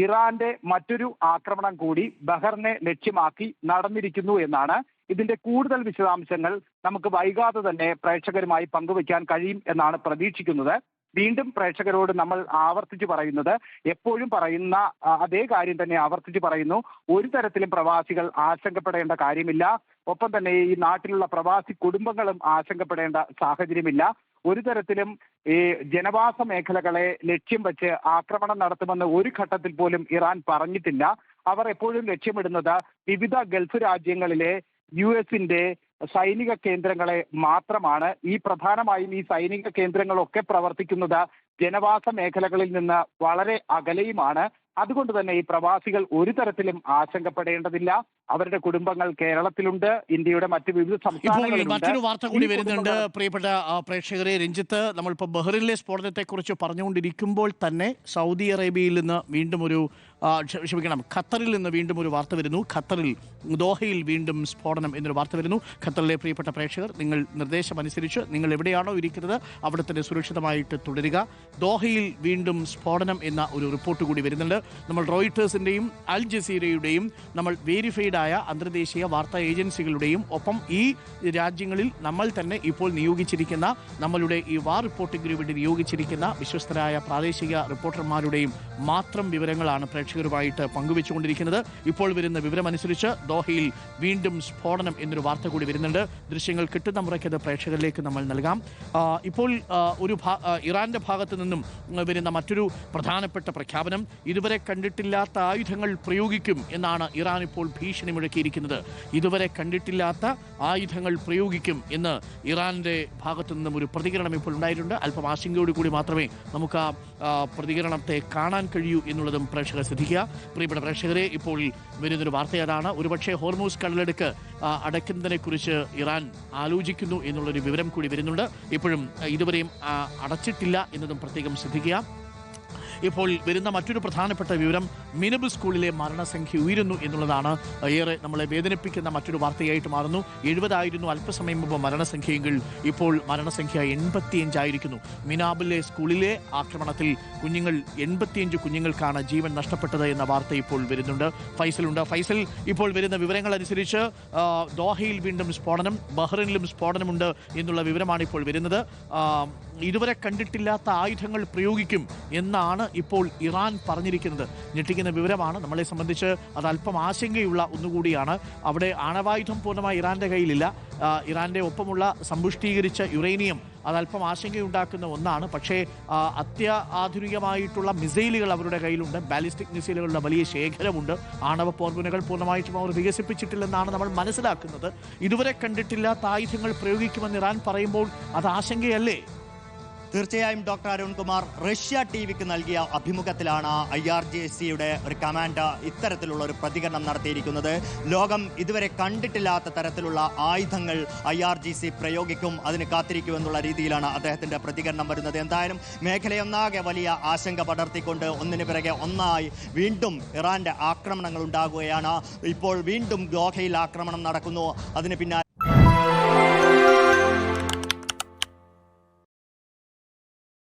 ഇറാന്റെ മറ്റൊരു ആക്രമണം കൂടി ബഹറിനെ ലക്ഷ്യമാക്കി നടന്നിരിക്കുന്നു എന്നാണ്. ഇതിന്റെ കൂടുതൽ വിശദാംശങ്ങൾ നമുക്ക് വൈകാതെ തന്നെ പ്രേക്ഷകരുമായി പങ്കുവയ്ക്കാൻ കഴിയും എന്നാണ് പ്രതീക്ഷിക്കുന്നത്. വീണ്ടും പ്രേക്ഷകരോട് നമ്മൾ ആവർത്തിച്ച് പറയുന്നത്, എപ്പോഴും പറയുന്ന അതേ കാര്യം തന്നെ ആവർത്തിച്ച് പറയുന്നു. ഒരു തരത്തിലും പ്രവാസികൾ ആശങ്കപ്പെടേണ്ട കാര്യമില്ല. ഒപ്പം തന്നെ ഈ നാട്ടിലുള്ള പ്രവാസി കുടുംബങ്ങളും ആശങ്കപ്പെടേണ്ട സാഹചര്യമില്ല. ഒരു തരത്തിലും ഈ ജനവാസ മേഖലകളെ ലക്ഷ്യം വെച്ച് ആക്രമണം നടത്തുമെന്ന് ഒരു ഘട്ടത്തിൽ പോലും ഇറാൻ പറഞ്ഞിട്ടില്ല. അവർ എപ്പോഴും ലക്ഷ്യമിടുന്നത് വിവിധ ഗൾഫ് രാജ്യങ്ങളിലെ US-ന്റെ സൈനിക കേന്ദ്രങ്ങളെ മാത്രമാണ്. പ്രധാനമായും ഈ സൈനിക കേന്ദ്രങ്ങളൊക്കെ പ്രവർത്തിക്കുന്നത് ജനവാസ മേഖലകളിൽ നിന്ന് വളരെ അകലെയുമാണ്. അതുകൊണ്ട് തന്നെ ഈ പ്രവാസികൾ ഒരു തരത്തിലും ആശങ്കപ്പെടേണ്ടതില്ല. അവരുടെ കുടുംബങ്ങൾ കേരളത്തിലുണ്ട്, ഇന്ത്യയുടെ മറ്റ് വിവിധ സംസ്ഥാനങ്ങളിലുണ്ട്. മറ്റൊരു വാർത്ത കൂടി വരുന്നുണ്ട് പ്രിയപ്പെട്ട പ്രേക്ഷകരെ. രഞ്ജിത്ത്, നമ്മളിപ്പോൾ ബഹ്റിനിലെ സ്ഫോടനത്തെക്കുറിച്ച് പറഞ്ഞുകൊണ്ടിരിക്കുമ്പോൾ തന്നെ സൗദി അറേബ്യയിൽ നിന്ന് വീണ്ടും ഖത്തറിൽ നിന്ന് വീണ്ടും ഒരു വാർത്ത വരുന്നു. ഖത്തറിൽ ദോഹയിൽ വീണ്ടും സ്ഫോടനം എന്നൊരു വാർത്ത വരുന്നു. ഖത്തറിലെ പ്രിയപ്പെട്ട പ്രേക്ഷകർ, നിങ്ങൾ നിർദ്ദേശമനുസരിച്ച് നിങ്ങൾ എവിടെയാണോ ഇരിക്കുന്നത് അവിടെ തന്നെ സുരക്ഷിതമായിട്ട് തുടരുക. ദോഹയിൽ വീണ്ടും സ്ഫോടനം എന്ന ഒരു റിപ്പോർട്ട് കൂടി വരുന്നുണ്ട്. നമ്മൾ റോയിട്ടേഴ്സിൻ്റെയും അൽ ജസീറയുടെയും നമ്മൾ വേരിഫൈഡ് ആയ അന്തർദേശീയ വാർത്താ ഏജൻസികളുടെയും ഒപ്പം ഈ രാജ്യങ്ങളിൽ നമ്മൾ തന്നെ ഇപ്പോൾ നിയോഗിച്ചിരിക്കുന്ന നമ്മളുടെ ഈ വാർ റിപ്പോർട്ടിങ്ങിന് വേണ്ടി നിയോഗിച്ചിരിക്കുന്ന വിശ്വസ്തരായ പ്രാദേശിക റിപ്പോർട്ടർമാരുടെയും മാത്രം വിവരങ്ങളാണ് പ്രേക്ഷകരുമായിട്ട് പങ്കുവെച്ചുകൊണ്ടിരിക്കുന്നത്. ഇപ്പോൾ വരുന്ന വിവരമനുസരിച്ച് ദോഹയിൽ വീണ്ടും സ്ഫോടനം എന്നൊരു വാർത്ത കൂടി വരുന്നുണ്ട്. ദൃശ്യങ്ങൾ കിട്ടുന്ന മുറയ്ക്കത് പ്രേക്ഷകരിലേക്ക് നമ്മൾ നൽകാം. ഇപ്പോൾ ഇറാന്റെ ഭാഗത്ത് നിന്നും വരുന്ന മറ്റൊരു പ്രധാനപ്പെട്ട പ്രഖ്യാപനം, ഇതുവരെ കണ്ടിട്ടില്ലാത്ത ആയുധങ്ങൾ പ്രയോഗിക്കും എന്നാണ് ഇറാൻ ഇപ്പോൾ ഭീഷണി മുഴക്കിയിരിക്കുന്നത്. ഇതുവരെ കണ്ടിട്ടില്ലാത്ത ആയുധങ്ങൾ പ്രയോഗിക്കും എന്ന് ഇറാന്റെ ഭാഗത്തു നിന്നും ഒരു പ്രതികരണം ഇപ്പോൾ ഉണ്ടായിട്ടുണ്ട്. അല്പം ആശങ്കയോടുകൂടി മാത്രമേ നമുക്ക് ആ പ്രതികരണത്തെ കാണാൻ കഴിയൂ എന്നുള്ളതും പ്രേക്ഷകർ ശ്രദ്ധിക്കുക. പ്രിയപ്പെട്ട പ്രേക്ഷകരെ, ഇപ്പോൾ വരുന്നൊരു വാർത്ത അതാണ്. ഒരുപക്ഷെ ഹോർമൂസ് കടലെടുക്ക് അടയ്ക്കുന്നതിനെക്കുറിച്ച് ഇറാൻ ആലോചിക്കുന്നു എന്നുള്ളൊരു വിവരം കൂടി വരുന്നുണ്ട്. ഇപ്പോഴും ഇതുവരെയും അടച്ചിട്ടില്ല എന്നതും പ്രത്യേകം ശ്രദ്ധിക്കുക. ഇപ്പോൾ വരുന്ന മറ്റൊരു പ്രധാനപ്പെട്ട വിവരം, മിനബ് സ്കൂളിലെ മരണസംഖ്യ ഉയരുന്നു എന്നുള്ളതാണ്. ഏറെ നമ്മളെ വേദനിപ്പിക്കുന്ന മറ്റൊരു വാർത്തയായിട്ട് മാറുന്നു. 70 അല്പസമയം മുമ്പ് മരണസംഖ്യയെങ്കിൽ ഇപ്പോൾ മരണസംഖ്യ 85 ആയിരിക്കുന്നു. മിനാബിലെ സ്കൂളിലെ ആക്രമണത്തിൽ 85 കുഞ്ഞുങ്ങൾക്കാണ് ജീവൻ നഷ്ടപ്പെട്ടത് എന്ന വാർത്ത ഇപ്പോൾ വരുന്നുണ്ട്. ഫൈസലുണ്ട്. ഫൈസൽ, ഇപ്പോൾ വരുന്ന വിവരങ്ങൾ അനുസരിച്ച് ദോഹയിൽ വീണ്ടും സ്ഫോടനം, ബഹ്റിനിലും സ്ഫോടനമുണ്ട് എന്നുള്ള വിവരമാണ് ഇപ്പോൾ വരുന്നത്. ഇതുവരെ കണ്ടിട്ടില്ലാത്ത ആയുധങ്ങൾ പ്രയോഗിക്കും എന്നാണ് ഇപ്പോൾ ഇറാൻ പറഞ്ഞിരിക്കുന്നത്. ഞെട്ടിക്കുന്ന വിവരമാണ്. നമ്മളെ സംബന്ധിച്ച് അത് അല്പം ആശങ്കയുള്ള ഒന്നുകൂടിയാണ്. അവിടെ ആണവായുധം പൂർണ്ണമായി ഇറാന്റെ കയ്യിലില്ല. ഇറാന്റെ ഒപ്പമുള്ള സമ്പുഷ്ടീകരിച്ച യുറേനിയം അതല്പം ആശങ്കയുണ്ടാക്കുന്ന ഒന്നാണ്. പക്ഷേ അത്യാധുനികമായിട്ടുള്ള മിസൈലുകൾ അവരുടെ കയ്യിലുണ്ട്. ബാലിസ്റ്റിക് മിസൈലുകളുടെ വലിയ ശേഖരമുണ്ട്. ആണവ പോർമുനകൾ പൂർണ്ണമായിട്ടും അവർ വികസിപ്പിച്ചിട്ടില്ലെന്നാണ് നമ്മൾ മനസ്സിലാക്കുന്നത്. ഇതുവരെ കണ്ടിട്ടില്ലാത്ത ആയുധങ്ങൾ പ്രയോഗിക്കുമെന്ന് ഇറാൻ പറയുമ്പോൾ അത് ആശങ്കയല്ലേ? തീർച്ചയായും ഡോക്ടർ അരുൺകുമാർ, റഷ്യ ടിവിക്ക് നൽകിയ അഭിമുഖത്തിലാണ് IRGC-യുടെ ഒരു കമാൻഡർ ഇത്തരത്തിലുള്ള ഒരു പ്രതികരണം നടത്തിയിരിക്കുന്നത്. ലോകം ഇതുവരെ കണ്ടിട്ടില്ലാത്ത തരത്തിലുള്ള ആയുധങ്ങൾ IRGC പ്രയോഗിക്കും, അതിന് കാത്തിരിക്കുമെന്നുള്ള രീതിയിലാണ് അദ്ദേഹത്തിന്റെ പ്രതികരണം വരുന്നത്. എന്തായാലും മേഖലയൊന്നാകെ വലിയ ആശങ്ക പടർത്തിക്കൊണ്ട് ഒന്നിനു പിറകെ ഒന്നായി വീണ്ടും ഇറാന്റെ ആക്രമണങ്ങൾ ഉണ്ടാകുകയാണ്. ഇപ്പോൾ വീണ്ടും ദോഹയിൽ ആക്രമണം നടക്കുന്നു. അതിന് പിന്നാലെ